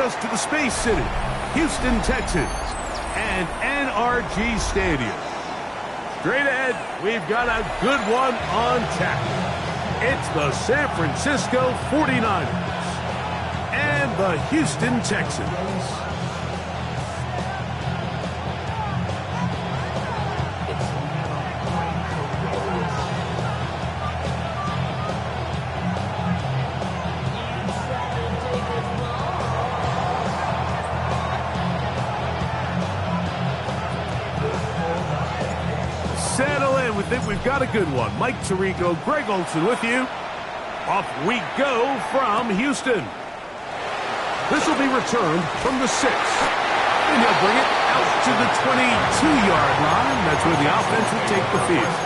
us to the Space City, Houston, Texas, and NRG Stadium. Straight ahead, we've got a good one on tap. It's the San Francisco 49ers and the Houston Texans. Settle in. We think we've got a good one. Mike Tirico, Greg Olsen with you. Off we go from Houston. This will be returned from the 6. And he'll bring it out to the 22-yard line. That's where the offense will take the field.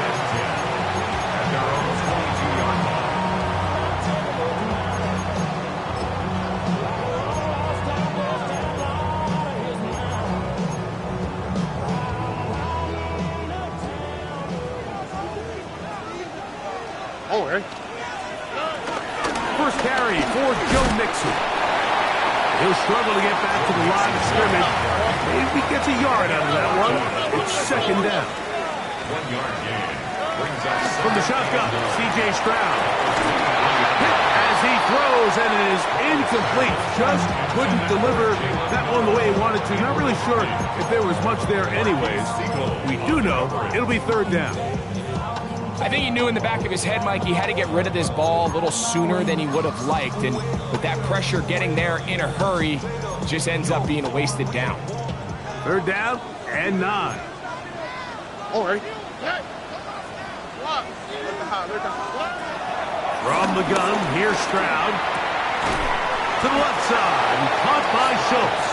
First carry for Joe Mixon. He'll struggle to get back to the line of scrimmage. Maybe gets a yard out of that one. It's second down. 1 yard gain. From the shotgun, C.J. Stroud. Hit as he throws, and it is incomplete. Just couldn't deliver that one the way he wanted to. Not really sure if there was much there anyways. We do know it'll be third down. I think he knew in the back of his head, Mike, he had to get rid of this ball a little sooner than he would have liked. And with that pressure getting there in a hurry, just ends up being a wasted down. Third down and 9. From the gun, here's Stroud. To the left side, caught by Schultz.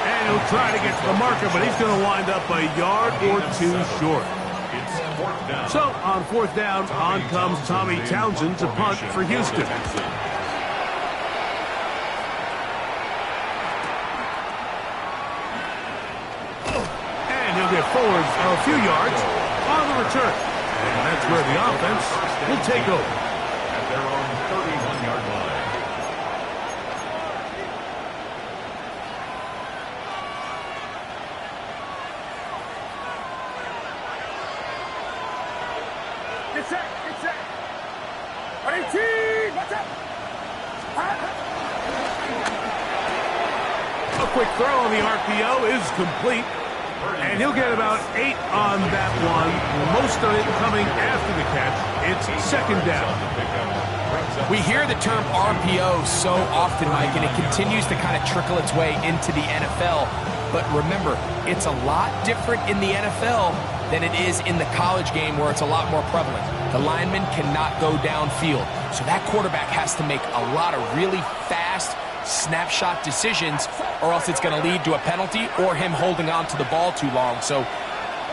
And he'll try to get to the marker, but he's going to wind up a yard or 2 short. So, on fourth down, on comes Tommy Townsend to punt for Houston. And he'll get forward a few yards on the return. And that's where the offense will take over. At their own 31-yard line. A quick throw on the RPO is complete. And he'll get about 8 on that one. Most of it coming after the catch. It's second down. We hear the term RPO so often, Mike, and it continues to kind of trickle its way into the NFL. But remember, it's a lot different in the NFL than it is in the college game where it's a lot more prevalent. The lineman cannot go downfield. So that quarterback has to make a lot of really fast snapshot decisions, or else it's going to lead to a penalty or him holding on to the ball too long. So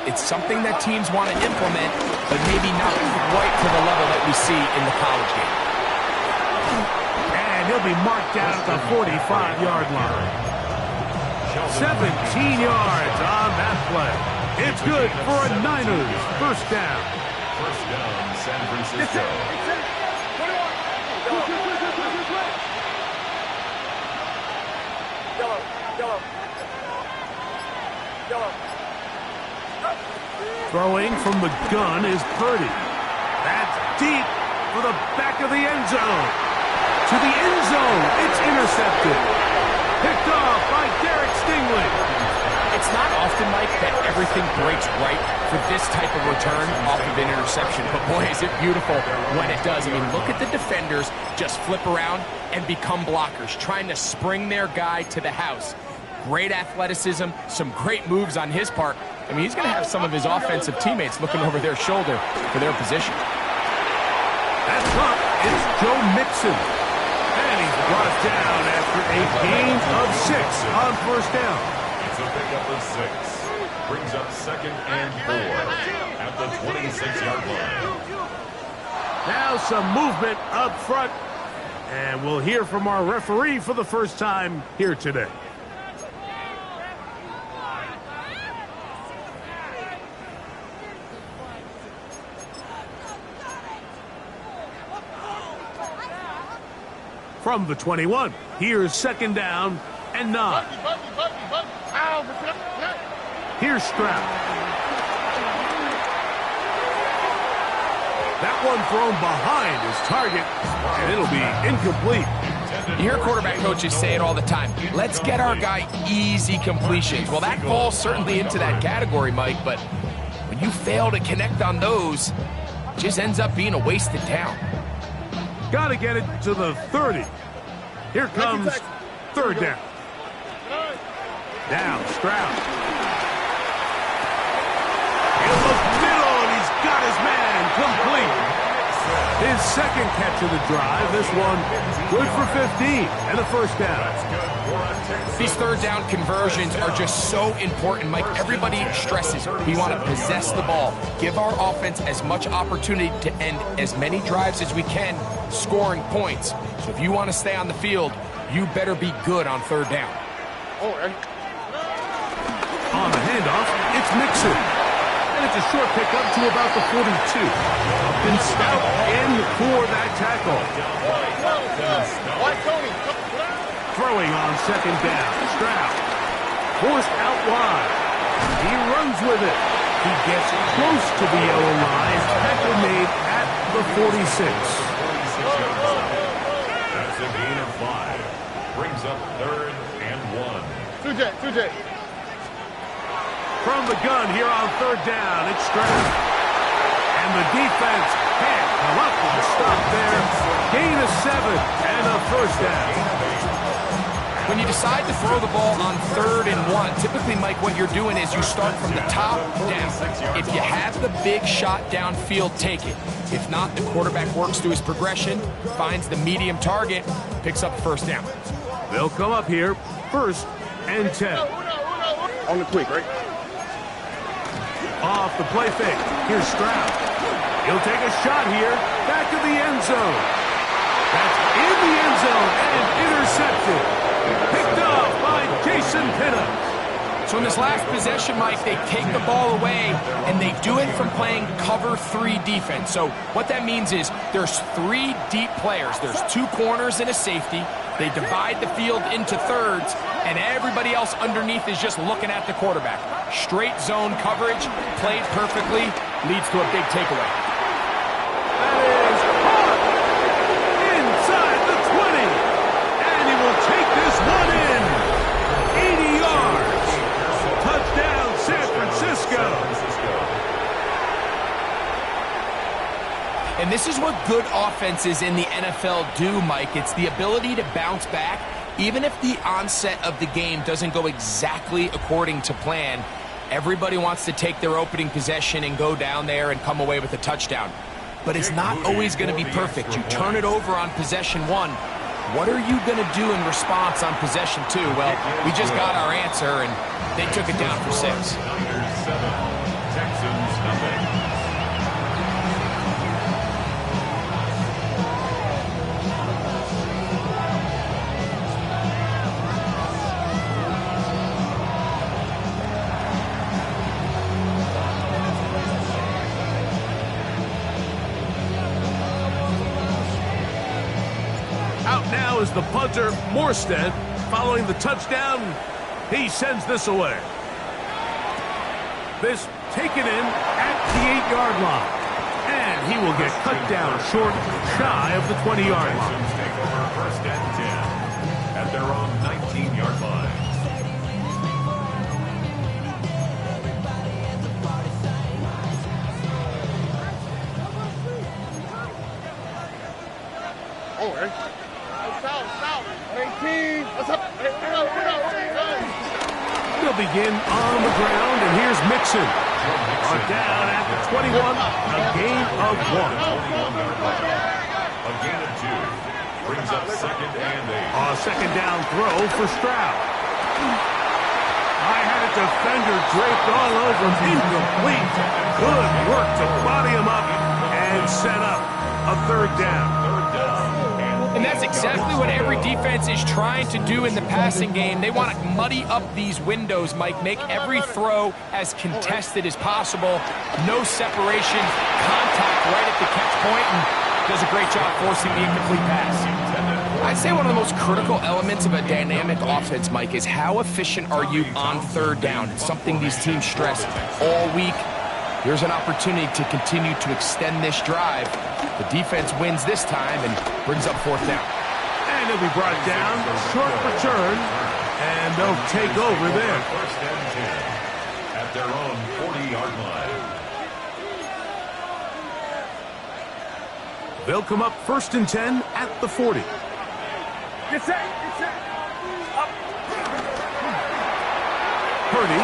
it's something that teams want to implement, but maybe not quite to the level that we see in the college game. And he'll be marked down at the 45-yard line. 17 yards on that play. It's good for a Niners first down. First down, San Francisco. Throwing from the gun is Purdy. That's deep for the back of the end zone. To the end zone. It's intercepted. Picked off by Derek Stingley. It's not often, Mike, that everything breaks right for this type of return off of an interception. But boy, is it beautiful when it does. I mean, look at the defenders just flip around and become blockers, trying to spring their guy to the house. Great athleticism, some great moves on his part. I mean, he's going to have some of his offensive teammates looking over their shoulder for their position. That's up. It's Joe Mixon. And he's brought down after a gain of 6 on first down. It's a pickup of 6. Brings up second and 4 at the 26-yard line. Now some movement up front. And we'll hear from our referee for the first time here today. From the 21, here's second down and 9. Here's Stroud. That one thrown behind his target, and it'll be incomplete. You hear quarterback coaches say it all the time. Let's get our guy easy completions. Well, that falls certainly into that category, Mike, but when you fail to connect on those, it just ends up being a wasted down. Got to get it to the 30. Here comes third down. Down, Stroud. He'll look middle, and he's got his man complete. His second catch of the drive. This one good for 15 and a first down. These third down conversions are just so important, Mike. Everybody stresses we want to possess the ball, give our offense as much opportunity to end as many drives as we can, scoring points. So if you want to stay on the field, you better be good on third down. On the handoff, it's Mixon. And it's a short pickup to about the 42. Been stout in for that tackle. Throwing on second down. Stroud. Forced out wide. He runs with it. He gets close to the yellow line. Tackle made at the 46. That's a gain of 5. Brings up 3rd and 1. 2J. From the gun here on third down, it's Stroud. And the defense can't come up with a stop there. Gain of 7 and a first down. When you decide to throw the ball on 3rd and 1, typically, Mike, what you're doing is you start from the top down. If you have the big shot downfield, take it. If not, the quarterback works through his progression, finds the medium target, picks up the first down. They'll come up here, 1st and 10. On the quick, right? Off the play fake. Here's Stroud. He'll take a shot here. Back to the end zone. That's in the end zone and intercepted. Picked off by Jason Pinnock. So in this last possession, Mike, they take the ball away, and they do it from playing cover 3 defense. So what that means is there's 3 deep players. There's 2 corners and a safety. They divide the field into thirds, and everybody else underneath is just looking at the quarterback. Straight zone coverage, played perfectly, leads to a big takeaway. That is caught inside the 20, and he will take this one in. 80 yards. Touchdown, San Francisco. And this is what good offenses in the NFL do, Mike. It's the ability to bounce back. Even if the onset of the game doesn't go exactly according to plan, everybody wants to take their opening possession and go down there and come away with a touchdown. But it's not always going to be perfect. You turn it over on possession 1. What are you going to do in response on possession 2? Well, we just got our answer, and they took it down for 6. Niners 7, Texans nothing. Out now is the punter, Morstead. Following the touchdown, he sends this away. This taken in at the 8-yard line. And he will get cut down short, shy of the 20-yard line. Texans take over 1st and 10 at their own 19-yard line. Oh, right. South. 18. What's up? They'll begin on the ground, and here's Mixon. Are down at the 21, a gain of 1. A gain of 2. Brings up 2nd and 8. A second down throw for Stroud. I had a defender draped all over him. Incomplete. Good work to body him up and set up a 3rd down. And that's exactly what every defense is trying to do in the passing game. They want to muddy up these windows, Mike, make every throw as contested as possible. No separation, contact right at the catch point, and does a great job forcing the incomplete pass. I'd say one of the most critical elements of a dynamic offense, Mike, is how efficient are you on third down? It's something these teams stress all week. Here's an opportunity to continue to extend this drive. The defense wins this time and brings up fourth down. And he'll be brought down, short return, and they'll take over there. First and 10 at their own 40-yard line. They'll come up first and 10 at the 40. Get set. Get set. Up. Purdy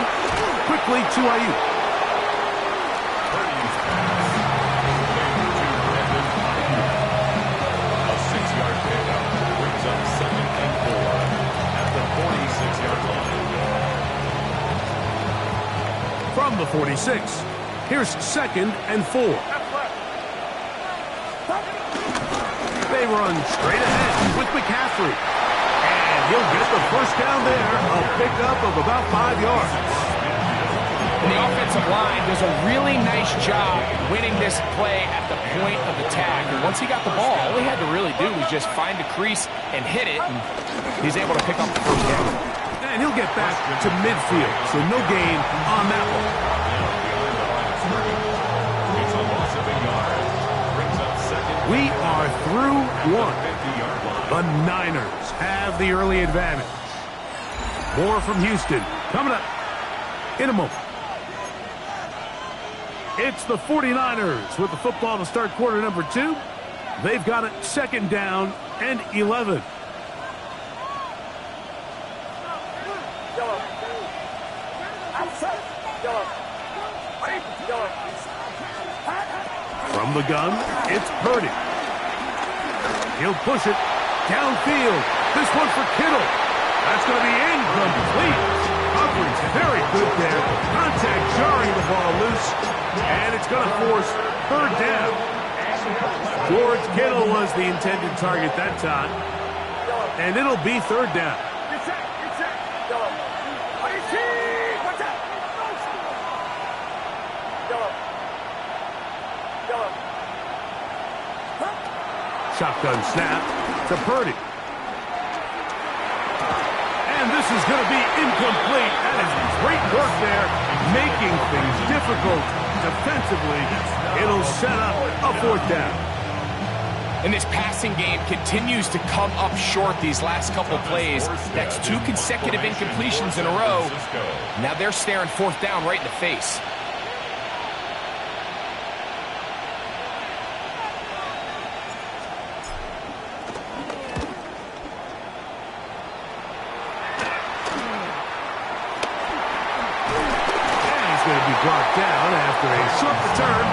quickly to Ayuk. Purdy's pass. A 6-yard pickup brings up second and 4 at the 46-yard line. From the 46, here's second and 4. They run straight ahead with McCaffrey. And he'll get the first down there, a pickup of about 5 yards. And the offensive line does a really nice job winning this play at the point of attack. And once he got the ball, all he had to really do was just find a crease and hit it. And he's able to pick up the first down. And he'll get back to midfield, so no gain on that one. It's a loss of a yard. Brings up second. We are through one. 50-yard line. The Niners have the early advantage. More from Houston coming up in a moment. It's the 49ers with the football to start quarter number 2. They've got it second down and 11. From the gun, it's Purdy. He'll push it downfield. This one for Kittle. That's going to be incomplete. Coverage very good there. Contact jarring the ball loose. And it's going to force third down. George Kittle was the intended target that time. And it'll be third down. Shotgun snap to Purdy. And this is going to be incomplete. That is great work there, making things difficult defensively. It'll set up a fourth down. And this passing game continues to come up short these last couple plays. That's 2 consecutive incompletions in a row. Now they're staring fourth down right in the face. Brought down after a short return,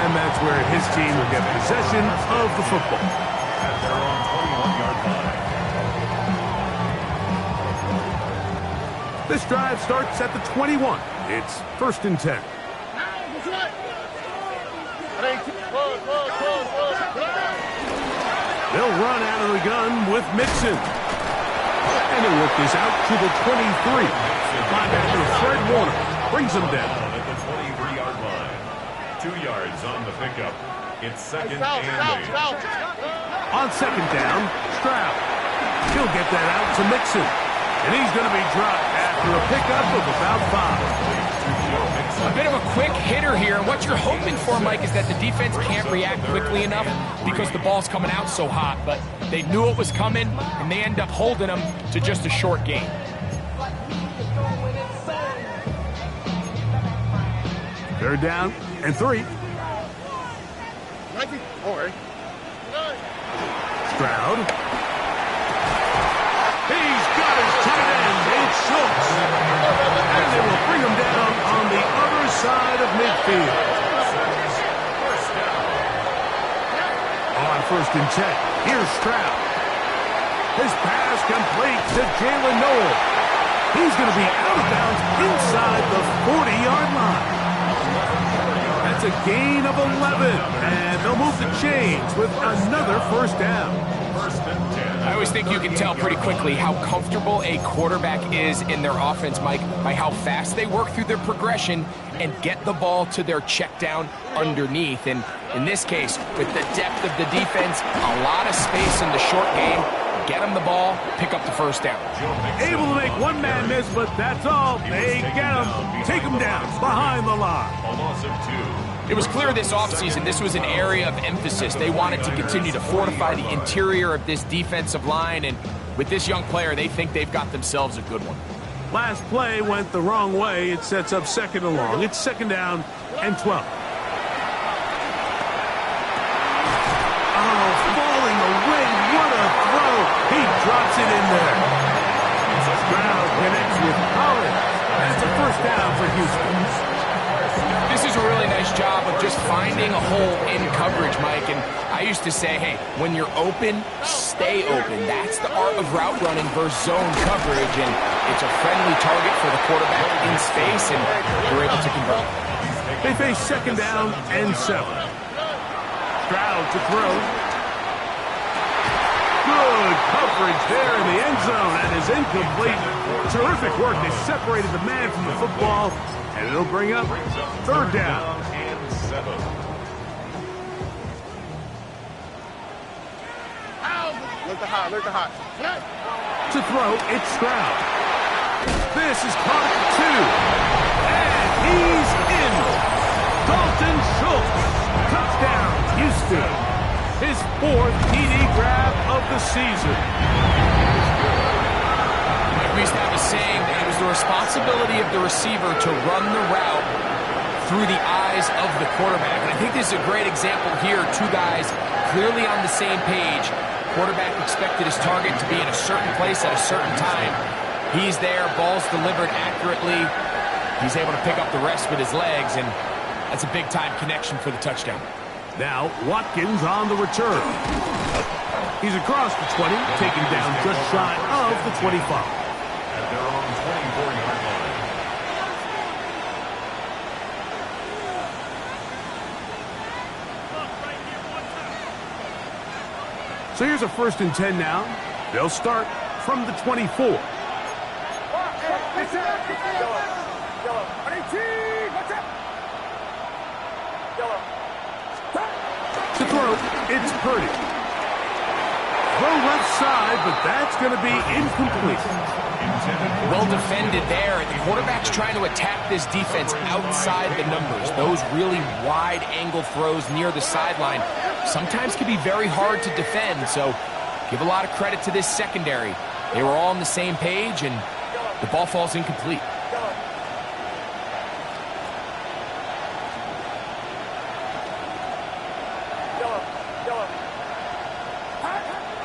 and that's where his team will get possession of the football. At their own 21-yard line. This drive starts at the 21. It's first and 10. They'll run out of the gun with Mixon. And they'll work this out to the 23. Linebacker Fred Warner brings them down. 2 yards on the pickup. It's second and 8. On second down, Stroud. He'll get that out to Mixon. And he's going to be dropped after a pickup of about 5. A bit of a quick hitter here. And what you're hoping for, Mike, is that the defense can't react quickly enough because the ball's coming out so hot. But they knew it was coming, and they end up holding them to just a short gain. Third down and 3. Stroud. He's got his tight end. It's Schultz. And they will bring him down on the other side of midfield. On first and 10, here's Stroud. His pass complete to Jalen Noel. He's going to be out of bounds inside the 40-yard line. That's a gain of 11, and they'll move the chains with another first down. I always think you can tell pretty quickly how comfortable a quarterback is in their offense, Mike, by how fast they work through their progression and get the ball to their check down underneath. And in this case, with the depth of the defense, a lot of space in the short game, get them the ball, pick up the first down. Able to make one man miss, but that's all. They get him, take him down behind the line. A loss of 2. It was clear this offseason this was an area of emphasis. They wanted to continue to fortify the interior of this defensive line, and with this young player, they think they've got themselves a good one. Last play went the wrong way. It sets up second and long. It's second down and 12. Oh, falling away. What a throw. He drops it in there. Stroud connects with Collins. And it's a first down for Houston. This is a really nice job of just finding a hole in coverage, Mike. And I used to say, hey, when you're open, stay open. That's the art of route running versus zone coverage. And it's a friendly target for the quarterback in space, and they're able to convert. They face second down and 7. Stroud to throw. Good coverage there in the end zone, and is incomplete. Terrific work. They separated the man from the football, and it'll bring up third down. And 7. Look the hot, look the hot. To throw, it's Stroud. This is caught at 2. And he's in. Dalton Schultz. Touchdown, Houston. His 4th TD grab of the season. We used to have a saying that it was the responsibility of the receiver to run the route through the eyes of the quarterback. And I think this is a great example here. Two guys clearly on the same page. Quarterback expected his target to be in a certain place at a certain time. He's there, ball's delivered accurately. He's able to pick up the rest with his legs, and that's a big-time connection for the touchdown. Now, Watkins on the return. He's across the 20, taken down just shy of the 25. At their own 24-yard line. So here's a 1st and 10 now. They'll start from the 24. To throw, it's Purdy. Throw left side, but that's going to be incomplete. Well defended there. The quarterback's trying to attack this defense outside the numbers. Those really wide angle throws near the sideline sometimes can be very hard to defend, so give a lot of credit to this secondary. They were all on the same page, and the ball falls incomplete.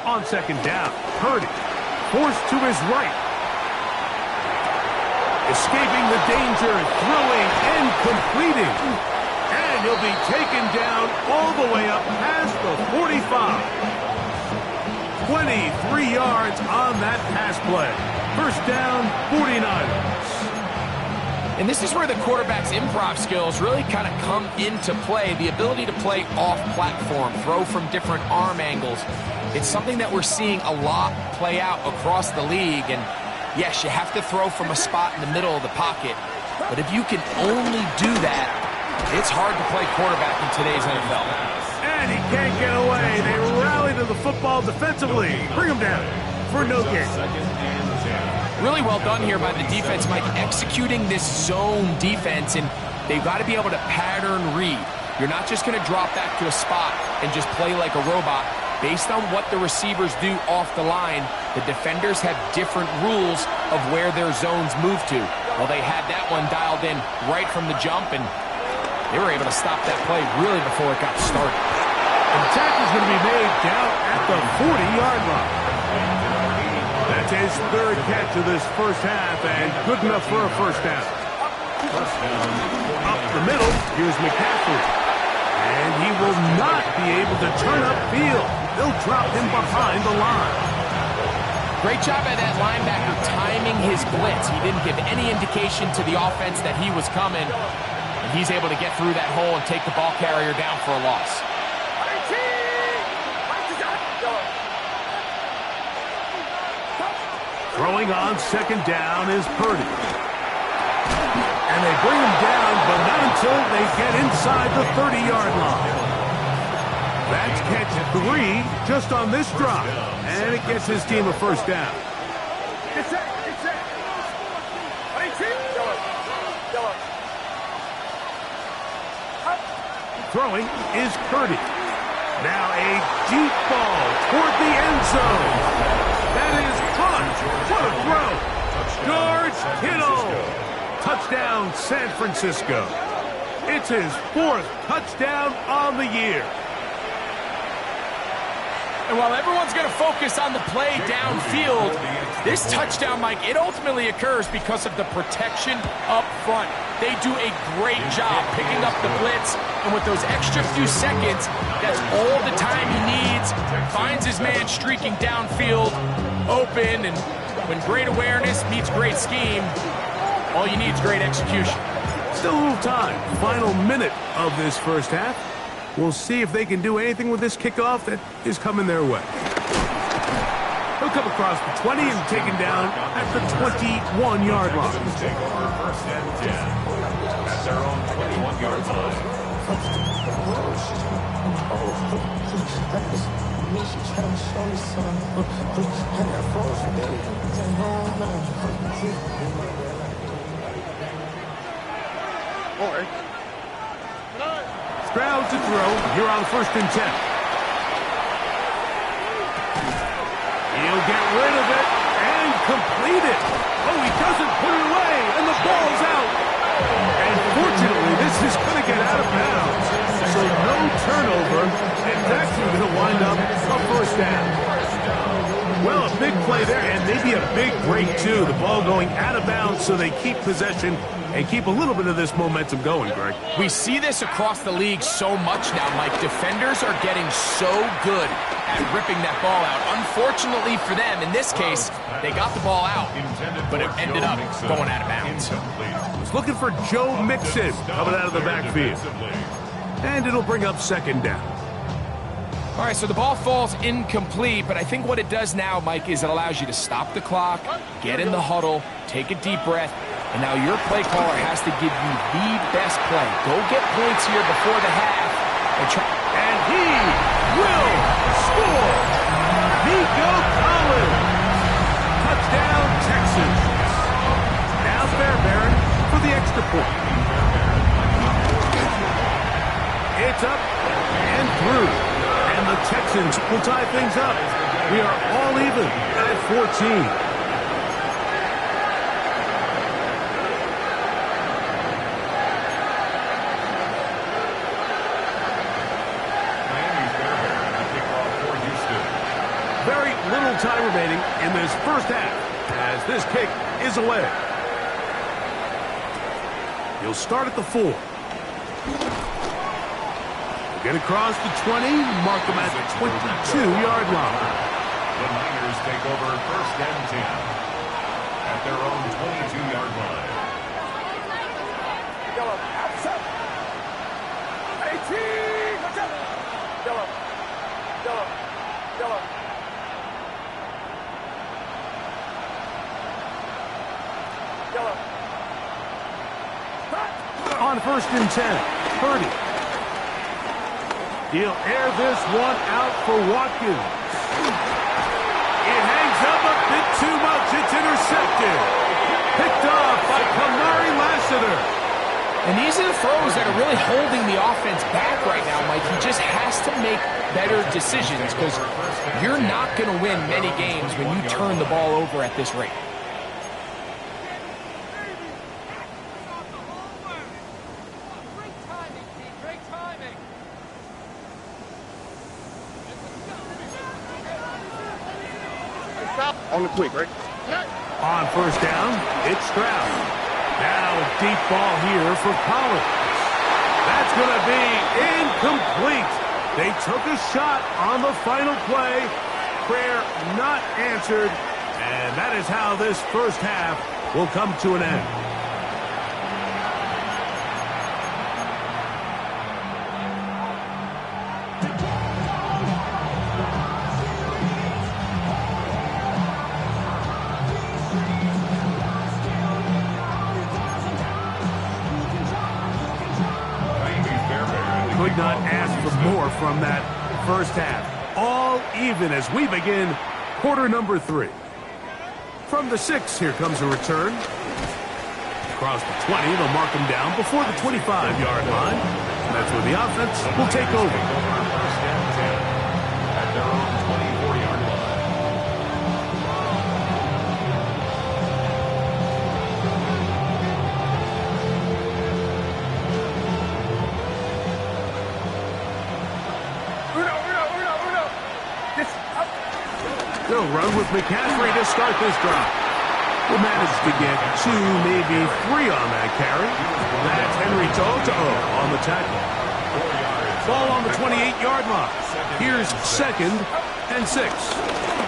On second down, Purdy forced to his right. Escaping the danger, throwing and completing. And he'll be taken down all the way up past the 45. 23 yards on that pass play. First down, 49ers. And this is where the quarterback's improv skills really kind of come into play. The ability to play off-platform, throw from different arm angles. It's something that we're seeing a lot play out across the league. And yes, you have to throw from a spot in the middle of the pocket. But if you can only do that, it's hard to play quarterback in today's NFL. And he can't get away. They rally to the football defensively. Bring him down for no gain. Really well done here by the defense, Mike, executing this zone defense, and they've got to be able to pattern read. You're not just going to drop back to a spot and just play like a robot. Based on what the receivers do off the line, the defenders have different rules of where their zones move to. Well, they had that one dialed in right from the jump, and they were able to stop that play really before it got started. And the tackle's going to be made down at the 40-yard line. That's his 3rd catch of this first half, and good enough for a first down. Up the middle, here's McCaffrey. And he will not be able to turn upfield. They'll drop him behind the line. Great job by that linebacker timing his blitz. He didn't give any indication to the offense that he was coming. And he's able to get through that hole and take the ball carrier down for a loss. Throwing on second down is Purdy. And they bring him down, but not until they get inside the 30-yard line. That's catch 3 just on this drive. And it gets his team a first down. Get set. Get set. 18. Throwing is Purdy. Now a deep ball toward the end zone. That is caught. What a throw. George Kittle. Touchdown, San Francisco. It's his 4th touchdown on the year. And while everyone's going to focus on the play downfield, this touchdown, Mike, it ultimately occurs because of the protection up front. They do a great job picking up the blitz, and with those extra few seconds, that's all the time he needs. Finds his man streaking downfield, open, and when great awareness meets great scheme, all you need is great execution. Still a little time. Final minute of this first half. We'll see if they can do anything with this kickoff that is coming their way. He'll come across the 20 and taken down at the 21-yard line. Take over first and 10 at their own 21-yard line. Stroud to throw here on first and 10. He'll get rid of it and complete it. Oh, he doesn't put it away, and the ball's out. And fortunately, this is going to get out of bounds. So no turnover, and it's actually going to wind up a first down. Well, a big play there, and maybe a big break, too. The ball going out of bounds so they keep possession and keep a little bit of this momentum going, Greg. We see this across the league so much now, Mike. Defenders are getting so good at ripping that ball out. Unfortunately for them, in this case, they got the ball out, but it ended up going out of bounds. He's looking for Joe Mixon coming out of the backfield. And it'll bring up second down. All right, so the ball falls incomplete, but I think what it does now, Mike, is it allows you to stop the clock, get in the huddle, take a deep breath, and now your play caller has to give you the best play. Go get points here before the half. And he will score! Nico Collins! Touchdown, Texans! Now Fairbairn for the extra point. It's up and through. And the Texans will tie things up. We are all even at 14. Very little time remaining in this first half as this kick is away. He'll start at the 4. Get across the 20, mark them at the 22-yard line. The Niners take over first and 10 at their own 22-yard line. 18. Watch out. Yellow. On first and 10, Purdy. He'll air this one out for Watkins. It hangs up a bit too much. It's intercepted. Picked off by Kamari Lassiter. And these are the throws that are really holding the offense back right now, Mike. He just has to make better decisions because you're not going to win many games when you turn the ball over at this rate. On the quick, right? On first down, it's Stroud. Now a deep ball here for Collins. That's going to be incomplete. They took a shot on the final play. Prayer not answered. And that is how this first half will come to an end. could not ask for more from that first half. All even as we begin quarter number 3. From the 6, here comes a return. Across the 20, they'll mark him down before the 25-yard line. And that's where the offense will take over. First and 10 at their own 24-yard line. They'll run with McCaffrey to start this drive. Will manage to get 2, maybe 3 on that carry. That's Henry To'o on the tackle. Ball on the 28-yard line. Here's 2nd and 6.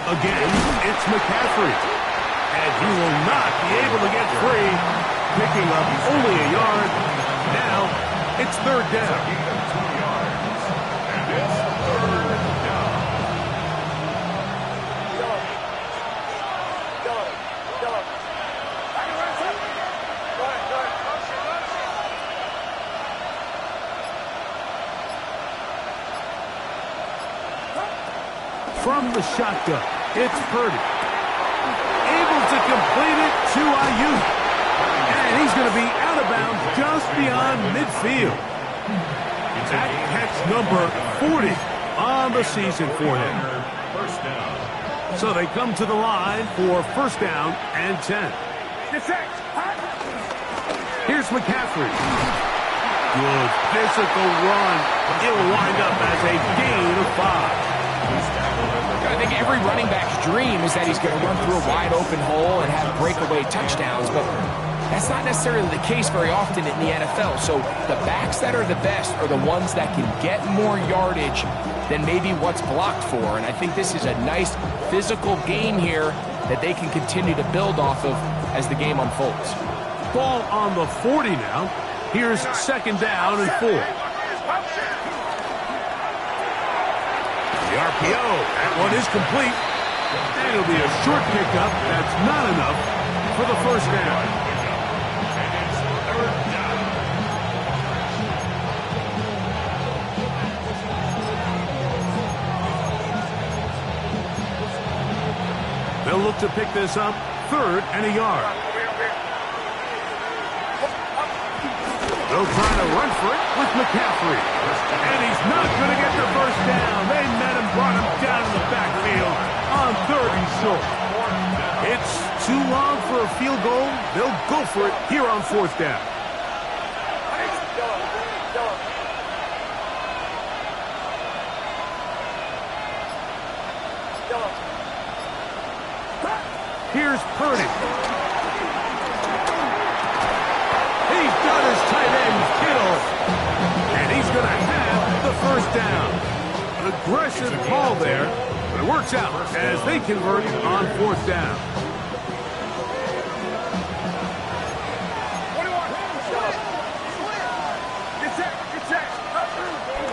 Again, it's McCaffrey. And he will not be able to get free, picking up only a yard. Now, it's 3rd down. From the shotgun, it's Purdy. Able to complete it to Ayuk. And he's going to be out of bounds just beyond midfield. That catch number 40 on the season for him. First down. So they come to the line for 1st down and 10. Here's McCaffrey. Good physical run. It'll wind up as a gain of 5. I think every running back's dream is that he's going to run through a wide open hole and have breakaway touchdowns, but that's not necessarily the case very often in the NFL. So the backs that are the best are the ones that can get more yardage than maybe what's blocked for. And I think this is a nice physical game here that they can continue to build off of as the game unfolds. Ball on the 40 now. Here's 2nd down and 4. The RPO, that one is complete. And it'll be a short pickup. That's not enough for the 1st down. And it's 3rd down. They'll look to pick this up 3rd and a yard. They'll try to run for it with McCaffrey. And he's not going to get the 1st down. They met him, brought him down in the backfield on 3rd and short. It's too long for a field goal. They'll go for it here on 4th down. Here's Purdy. He's got his tight end, Kittle. And he's going to have the 1st down. An aggressive call there, but it works out as they convert on 4th down.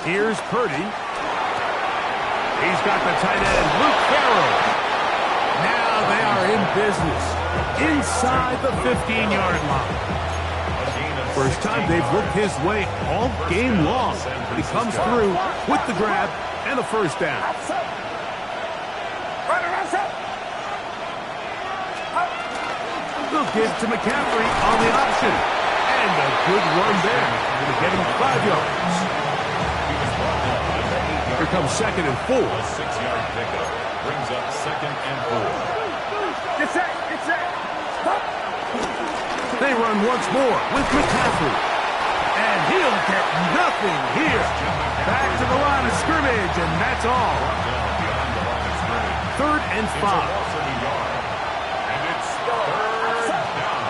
Here's Purdy. He's got the tight end, Luke Farrell. Now they are in business inside the 15-yard line. First time they've looked his way all game long. But he comes through with the grab and a 1st down. They'll give to McCaffrey on the option. And a good run there to get him 5 yards. Here comes 2nd and 4. A 6-yard pickup brings up 2nd and 4. Get set. They run once more with McCaffrey. And he'll get nothing here. Back to the line of scrimmage, and that's all. 3rd and 5. And it's 3rd down.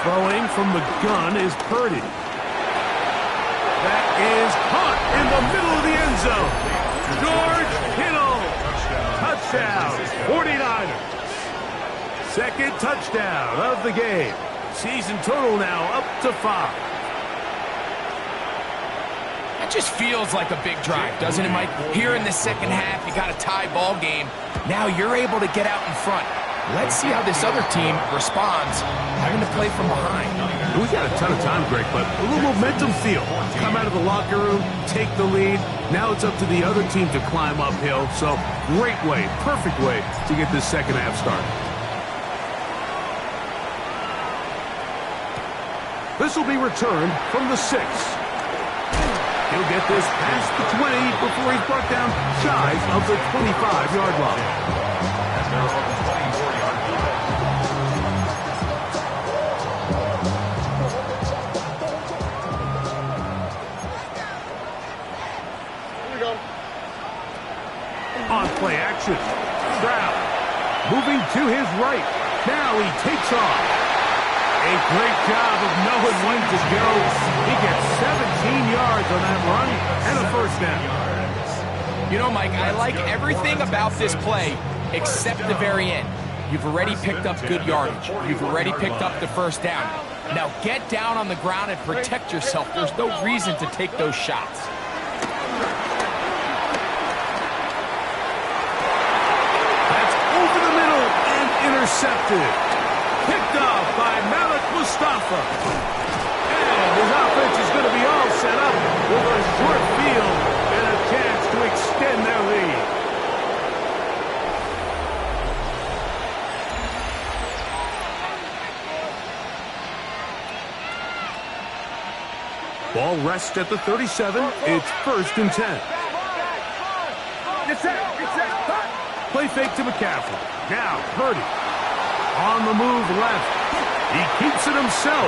Throwing from the gun is Purdy. That is caught in the middle of the end zone. George Kittle. Touchdown, 49ers. 2nd touchdown of the game. Season total now up to 5. That just feels like a big drive, doesn't it, Mike? Here in the second half, you got a tie ball game. Now you're able to get out in front. Let's see how this other team responds, having to play from behind. We got a ton of time, Greg, but a little momentum feel. Come out of the locker room, take the lead. Now it's up to the other team to climb uphill. So great way, perfect way to get this second half started. This will be returned from the 6. He'll get this past the 20 before he's brought down shy of the 25-yard line. And they're on the 24-yard line. Here we go. On play action, Stroud moving to his right. Now he takes off. A great job of knowing when to go. He gets 17 yards on that run and a first down. You know, Mike, I like everything about this play except the very end. You've already picked up good yardage. You've already picked up the first down. Now get down on the ground and protect yourself. There's no reason to take those shots. That's over the middle and intercepted. Picked off by Malik Mustafa. And his offense is going to be all set up with a short field and a chance to extend their lead. Ball rests at the 37. It's 1st and 10. Play fake to McCaffrey. Now Purdy. On the move left. He keeps it himself.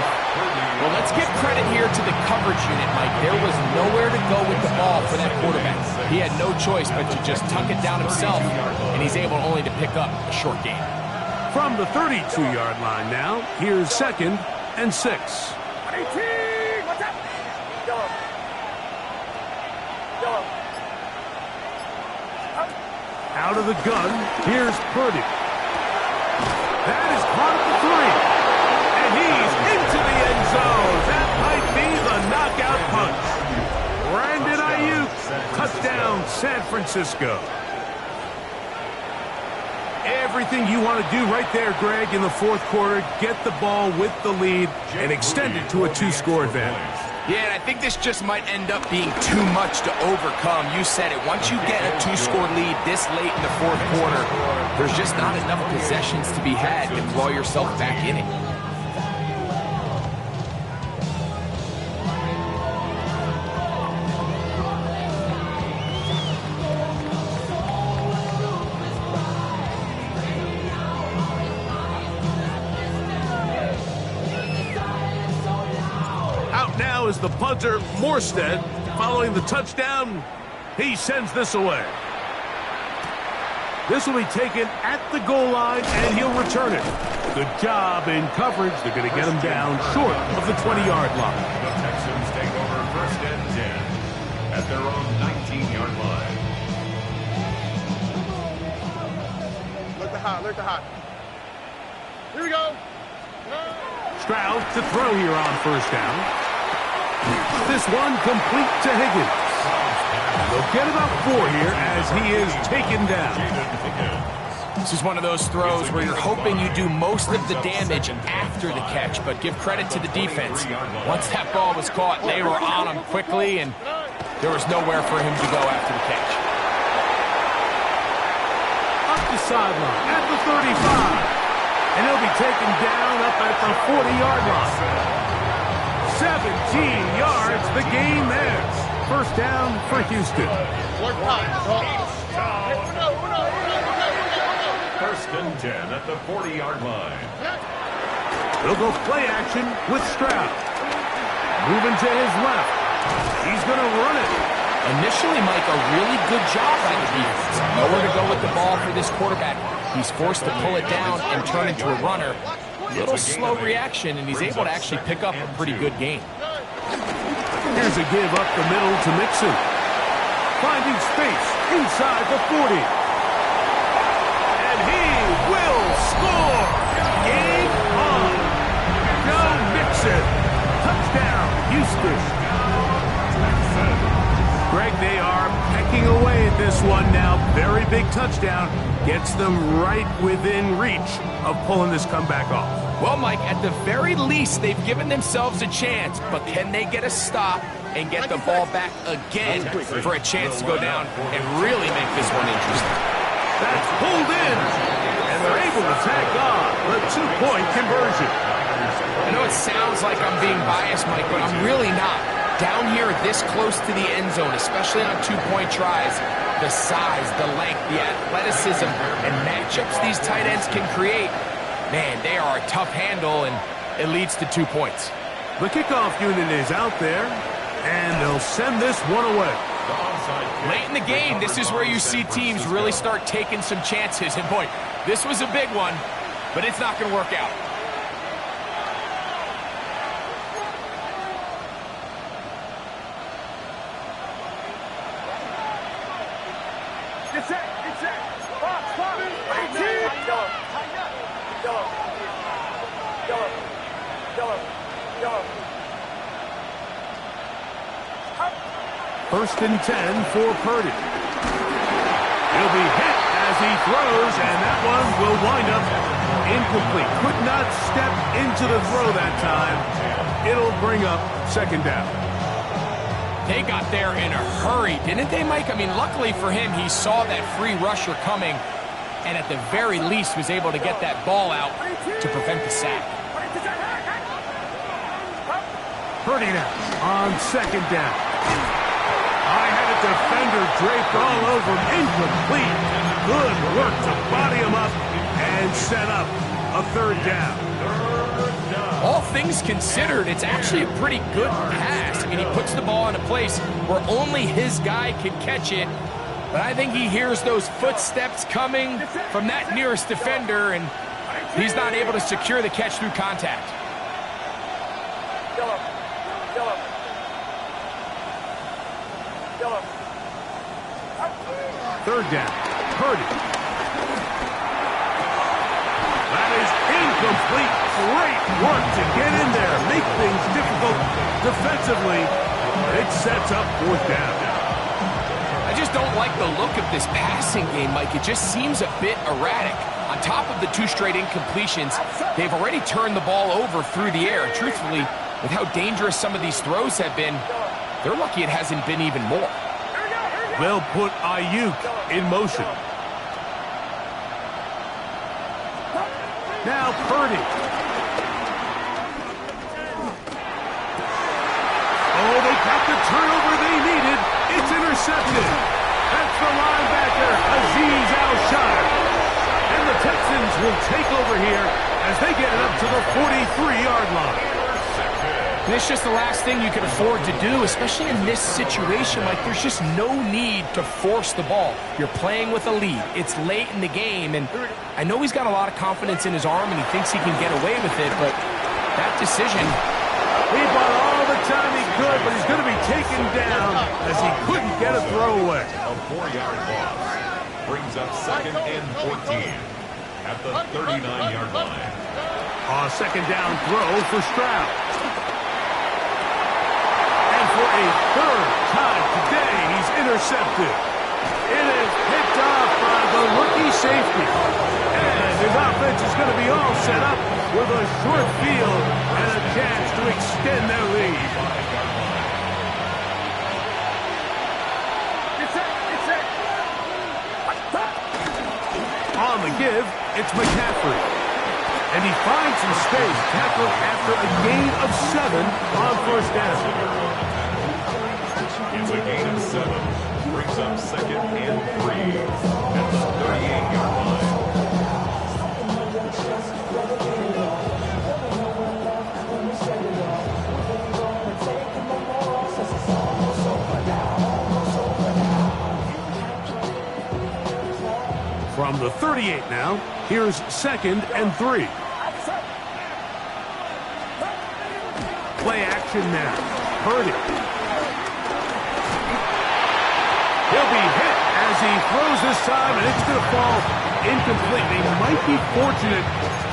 Well, let's give credit here to the coverage unit, Mike. There was nowhere to go with the ball for that quarterback. He had no choice but to just tuck it down himself, and he's able only to pick up a short gain. From the 32-yard line now, here's 2nd and 6. 18! What's up? Go. Out of the gun, here's Purdy. That is caught at the 3. And he's into the end zone. That might be the knockout punch. Brandon Ayuk, touchdown San Francisco. Everything you want to do right there, Greg, in the 4th quarter. Get the ball with the lead and extend it to a 2-score advantage. Yeah, and I think this just might end up being too much to overcome. You said it. Once you get a 2-score lead this late in the 4th quarter, there's just not enough possessions to be had to claw yourself back in it. Now is the punter, Morstead. Following the touchdown, he sends this away. This will be taken at the goal line, and he'll return it. Good job in coverage. They're going to get him down short of the 20-yard line. The Texans take over 1st and 10 at their own 19-yard line. Look the hot. Here we go. Stroud to throw here on 1st down. This one complete to Higgins. They'll get about 4 here as he is taken down. This is one of those throws where you're hoping you do most of the damage after the catch, but give credit to the defense. Once that ball was caught, they were on him quickly, and there was nowhere for him to go after the catch. Up the sideline at the 35. And he'll be taken down up at the 40-yard line. 17 yards, the gain there. 1st down for Houston. 1st and 10 at the 40-yard line. They'll go play action with Stroud. Moving to his left. He's going to run it. Initially, Mike, a really good job by the defense. Nowhere to go with the ball for this quarterback. He's forced to pull it down and turn into a runner. Little slow reaction, and he's able to actually pick up a pretty good gain. Here's a give up the middle to Mixon. Finding space inside the 40. And he will score. Game on. Joe Mixon. Touchdown, Houston. this one now. Very big touchdown. Gets them right within reach of pulling this comeback off. Well, Mike, at the very least, they've given themselves a chance, but can they get a stop and get the ball back again for a chance to go down and really make this one interesting? That's pulled in, and they're able to tack on the 2-point conversion. I know it sounds like I'm being biased, Mike, but I'm really not. Down here this close to the end zone, especially on 2-point tries, the size, the length, the athleticism, and matchups these tight ends can create, man, they are a tough handle, and it leads to 2 points. The kickoff unit is out there, and they'll send this one away. Late in the game, this is where you see teams really start taking some chances. And boy, this was a big one, but it's not going to work out. First and 10 for Purdy. He'll be hit as he throws, and that one will wind up incomplete. Could not step into the throw that time. It'll bring up second down. They got there in a hurry, didn't they, Mike? I mean, luckily for him, he saw that free rusher coming, and at the very least was able to get that ball out to prevent the sack. Purdy now on second down. I had a defender draped all over him. Incomplete. Good work to body him up and set up a third down. All things considered, it's actually a pretty good pass. I mean, he puts the ball in a place where only his guy can catch it. But I think he hears those footsteps coming from that nearest defender, and he's not able to secure the catch through contact. Third down. Purdy. That is incomplete. Great work to get in there. Make things difficult defensively. It sets up fourth down. I just don't like the look of this passing game, Mike. It just seems a bit erratic. On top of the 2 straight incompletions, they've already turned the ball over through the air. Truthfully, with how dangerous some of these throws have been, they're lucky it hasn't been even more. They'll put Ayuk in motion. Now Purdy. Oh, they got the turnover they needed. It's intercepted. That's the linebacker, Azeez Al-Shaair. And the Texans will take over here as they get it up to the 43-yard line. And it's just the last thing you can afford to do, especially in this situation. Like, there's just no need to force the ball. You're playing with a lead. It's late in the game, and I know he's got a lot of confidence in his arm, and he thinks he can get away with it, but that decision... He bought all the time he could, but he's going to be taken down as he couldn't get a throwaway. A 4-yard loss brings up second and 14 at the 39-yard line. A second down throw for Stroud. For a third time today, he's intercepted. It is picked off by the rookie safety. And his offense is going to be all set up with a short field and a chance to extend their lead. On the give, it's McCaffrey. And he finds some space, tackled after a gain of 7 on first down. It's a gain of 7. Brings up second and 3 at the 38-yard line. From the 38 now, here's second and 3. Play action now. Purdy. He'll be hit as he throws this time, and it's going to fall incomplete. They might be fortunate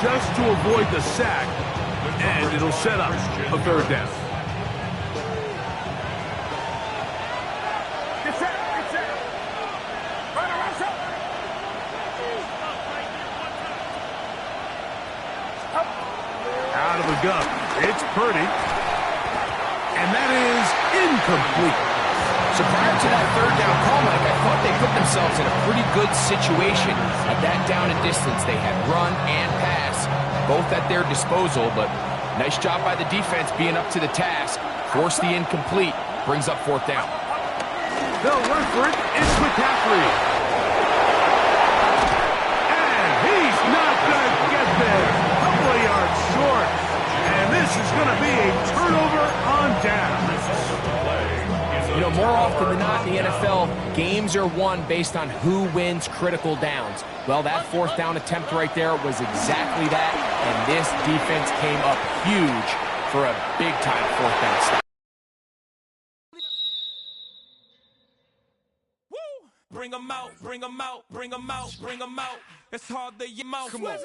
just to avoid the sack, and it'll set up a third down. It's Purdy. And that is incomplete. So prior to that third down call, Mike, I thought they put themselves in a pretty good situation at that down and distance. They had run and pass, both at their disposal, but nice job by the defense being up to the task. Force the incomplete, brings up fourth down. They'll run for it. It's McCaffrey. And he's not going to get there. A couple of yards short. And this is going to be a turnover on down. You know, more often than not in the NFL, games are won based on who wins critical downs. Well, that fourth down attempt right there was exactly that, and this defense came up huge for a big-time fourth down stop. Bring them out, bring them out, bring them out, bring them out. It's hard to your mouth. Come on.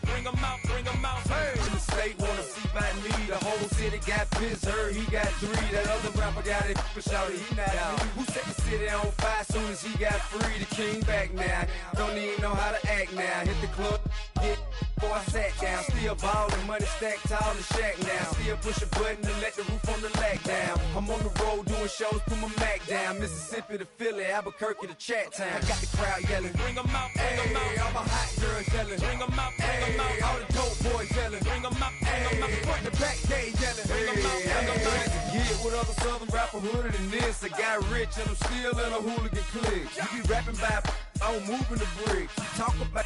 Bring them out, bring them out. Hey. The state wanna see by me. The whole city got pissed, heard he got 3. That other rapper got it, but shouted he not out. Who set the city on fire soon as he got free? The king back now. Don't even know how to act now. Hit the club, get before I sat down. Still ballin', money stacked tall in the shack now. Still push a button to let the roof on the lag down. I'm on the road doing shows, put my Mac down. Mississippi to Philly, Albuquerque to Chat Town. I got the crowd yelling. Bring them out, bring them out. All my hot girls yelling. Bring them out, bring them out. All the dope boys yelling. Bring them out, bring them out. Front the back, they yelling. Bring them out, bring them out. Get with other southern rapper hooded than this. I got rich and I'm still in a hooligan clique. You be rapping by, I'm moving the bricks. You talk about,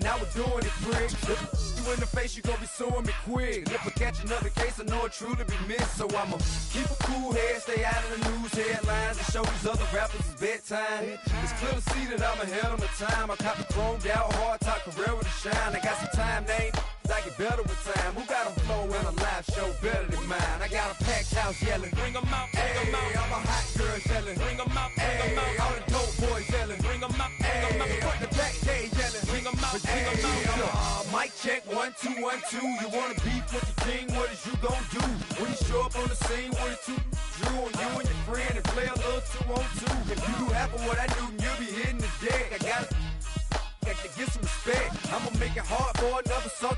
now we're doing it, prick. You in the face, you gon' be suing me quick. If I catch another case, I know it truly be missed. So I'ma keep a cool head, stay out of the news headlines, and show these other rappers it's bedtime. It's clear to see that I'm ahead of my time. I caught the chromed out, hard top career with a shine. I got some time, they ain't I get better with time. Who got a flow in a live show better than mine? I got a packed house yelling. Bring them out, bring them out. All my hot girls yelling. Bring them out, bring them out. All the dope boys yelling. Bring them out, bring them out. Front the back, they yelling. Bring them out, bring them out. Mic check, 1, 2, 1, 2. You wanna beef with the king? What is you gon' do? When you show up on the scene, what is two drew on you and your friend and play a little 2-on-2. If you do half of what I do, you'll be hitting the deck. I gotta get some respect. I'ma make it hard for another sucker